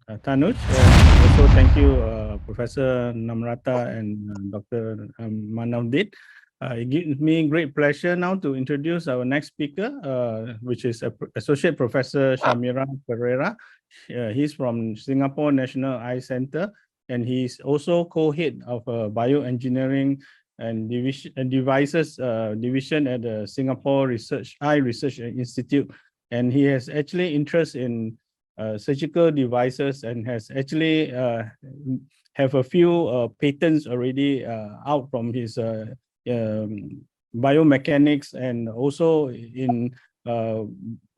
Tanuj. Also, thank you, Professor Namrata and Dr. Manavdit. It gives me great pleasure now to introduce our next speaker, which is Associate Professor Shamira Perera. He's from Singapore National Eye Center, and he's also co-head of bioengineering and devices division at the Singapore Eye Research Institute. And he has actually interest in surgical devices and has actually have a few patents already out from his biomechanics and also in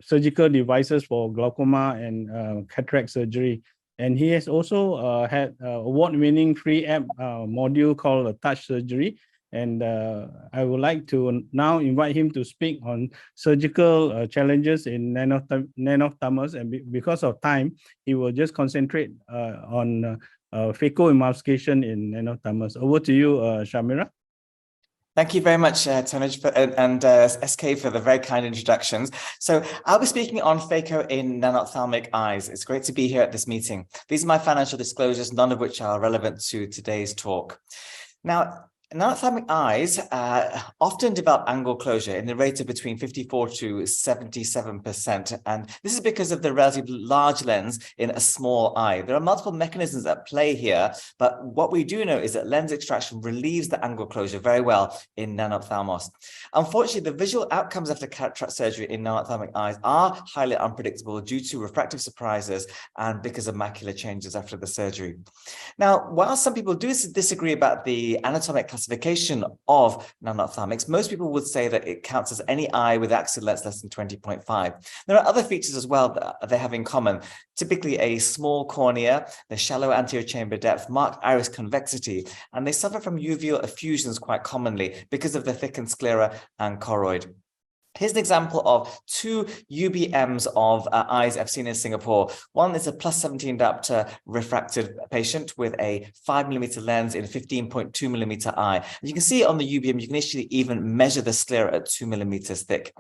surgical devices for glaucoma and cataract surgery. And he has also had award-winning free app module called Touch Surgery. And I would like to now invite him to speak on surgical challenges in nanophthalmos. And because of time, he will just concentrate on phacoemulsification in nanophthalmos. Over to you, Shamira. Thank you very much, Tanuj, and SK for the very kind introductions. So I'll be speaking on phaco in nanophthalmic eyes. It's great to be here at this meeting. These are my financial disclosures, none of which are relevant to today's talk. Now, nanophthalmic eyes often develop angle closure in the rate of between 54 to 77%. And this is because of the relatively large lens in a small eye. There are multiple mechanisms at play here, but what we do know is that lens extraction relieves the angle closure very well in nanophthalmos. Unfortunately, the visual outcomes after cataract surgery in nanophthalmic eyes are highly unpredictable due to refractive surprises and because of macular changes after the surgery. Now, while some people do disagree about the anatomic classification of nanophthalmics, most people would say that it counts as any eye with axial length less than 20.5. There are other features as well that they have in common, typically a small cornea, the shallow anterior chamber depth, marked iris convexity, and they suffer from uveal effusions quite commonly because of the thickened sclera and choroid. Here's an example of two UBMs of eyes I've seen in Singapore. One is a +17 diopter refracted patient with a 5mm lens in a 15.2mm eye. And you can see on the UBM, you can actually even measure the sclera at 2mm thick.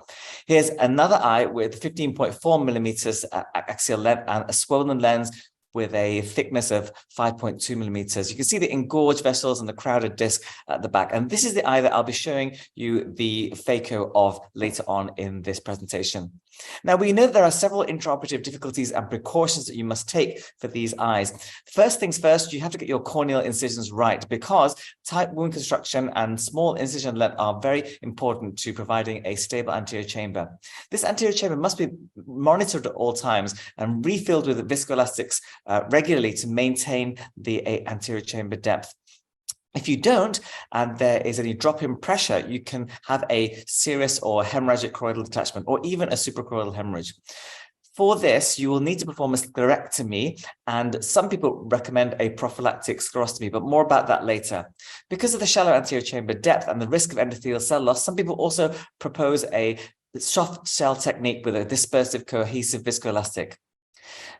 Here's another eye with 15.4mm axial length and a swollen lens with a thickness of 5.2mm. You can see the engorged vessels and the crowded disc at the back. And this is the eye that I'll be showing you the phaco of later on in this presentation. Now, we know there are several intraoperative difficulties and precautions that you must take for these eyes. First things first, you have to get your corneal incisions right because tight wound construction and small incision length are very important to providing a stable anterior chamber. This anterior chamber must be monitored at all times and refilled with viscoelastics regularly to maintain the anterior chamber depth. If you don't, and there is any drop in pressure, you can have a serous or hemorrhagic choroidal detachment, or even a suprachoroidal hemorrhage. For this, you will need to perform a sclerectomy, and some people recommend a prophylactic sclerostomy, but more about that later. Because of the shallow anterior chamber depth and the risk of endothelial cell loss, some people also propose a soft shell technique with a dispersive cohesive viscoelastic.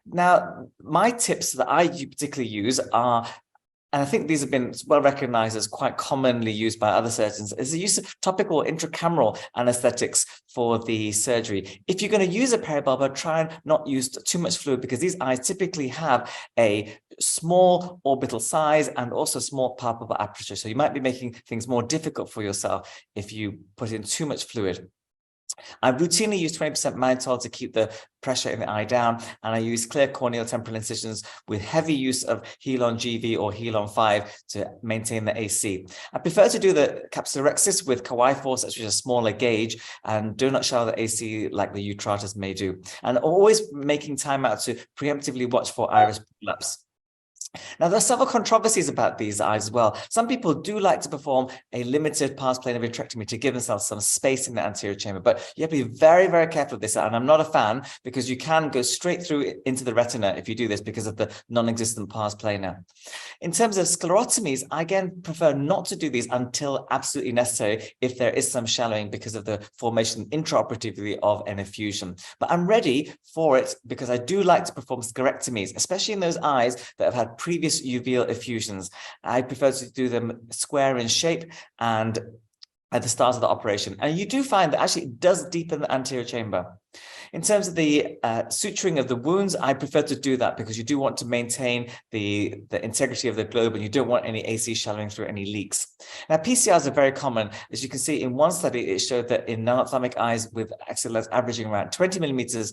Now, my tips that I particularly use are, and I think these have been well recognized as quite commonly used by other surgeons, is the use of topical intracameral anesthetics for the surgery. If you're going to use a peribulbar, try and not use too much fluid because these eyes typically have a small orbital size and also small palpable aperture. So you might be making things more difficult for yourself if you put in too much fluid. I routinely use 20% mannitol to keep the pressure in the eye down, and I use clear corneal temporal incisions with heavy use of Helon GV or Helon 5 to maintain the AC. I prefer to do the capsulorhexis with Kawai force, which is a smaller gauge, and do not shower the AC like the Utratus may do. And always making time out to preemptively watch for iris prolapse. Now, there are several controversies about these eyes as well. Some people do like to perform a limited pars plana vitrectomy to give themselves some space in the anterior chamber, but you have to be very, very careful with this. And I'm not a fan because you can go straight through into the retina if you do this because of the non-existent pars plana. In terms of sclerotomies, I again prefer not to do these until absolutely necessary if there is some shallowing because of the formation intraoperatively of an effusion. But I'm ready for it because I do like to perform sclerectomies, especially in those eyes that have had previous uveal effusions. I prefer to do them square in shape and at the start of the operation. And you do find that actually it does deepen the anterior chamber. In terms of the suturing of the wounds, I prefer to do that because you do want to maintain the integrity of the globe and you don't want any AC shallowing through any leaks. Now, PCRs are very common. As you can see in one study, it showed that in non-ophthalmic eyes with axial lens averaging around 20 millimeters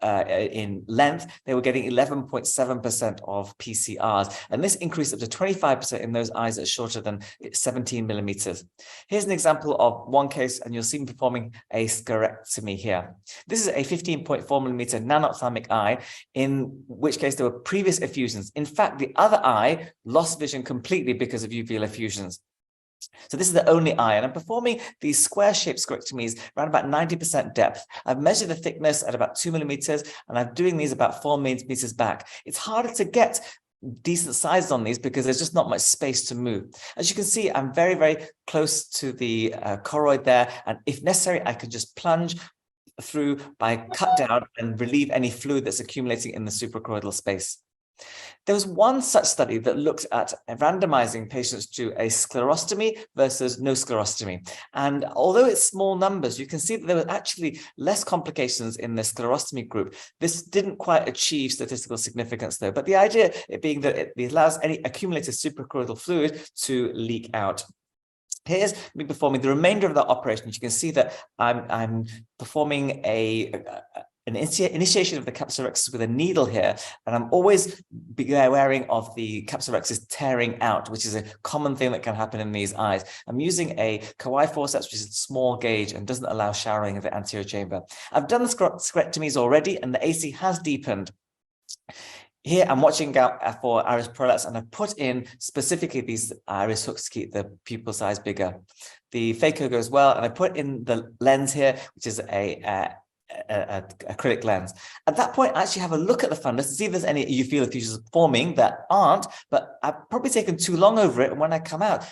in length, they were getting 11.7% of PCRs. And this increased up to 25% in those eyes that are shorter than 17 millimeters. Here's an example of one case, and you'll see me performing a sclerectomy here. This is a 15.4 millimeter non-ophthalmic eye, in which case there were previous effusions. In fact, the other eye lost vision completely because of uveal effusions. So this is the only eye, and I'm performing these square-shaped sclerectomies around about 90% depth. I've measured the thickness at about 2 millimeters, and I'm doing these about 4 millimeters back. It's harder to get decent sizes on these because there's just not much space to move. As you can see, I'm very, very close to the choroid there, and if necessary, I can just plunge through by cut down and relieve any fluid that's accumulating in the suprachoroidal space. There was one such study that looked at randomizing patients to a sclerostomy versus no sclerostomy. And although it's small numbers, you can see that there were actually less complications in the sclerostomy group. This didn't quite achieve statistical significance, though. But the idea it being that it allows any accumulated suprachoroidal fluid to leak out. Here's me performing the remainder of the operation. You can see that I'm performing an initiation of the capsulorhexis with a needle here, and I'm always beware of the capsulorhexis tearing out, which is a common thing that can happen in these eyes. I'm using a Kawai forceps, which is a small gauge and doesn't allow showering of the anterior chamber. I've done the sclerectomies already, and the AC has deepened. Here, I'm watching out for iris prolapse, and I've put in specifically these iris hooks to keep the pupil size bigger. The phaco goes well, and I put in the lens here, which is a acrylic lens. At that point, I actually have a look at the fundus to see if there's any uveal effusions forming that aren't, but I've probably taken too long over it, and when I come out,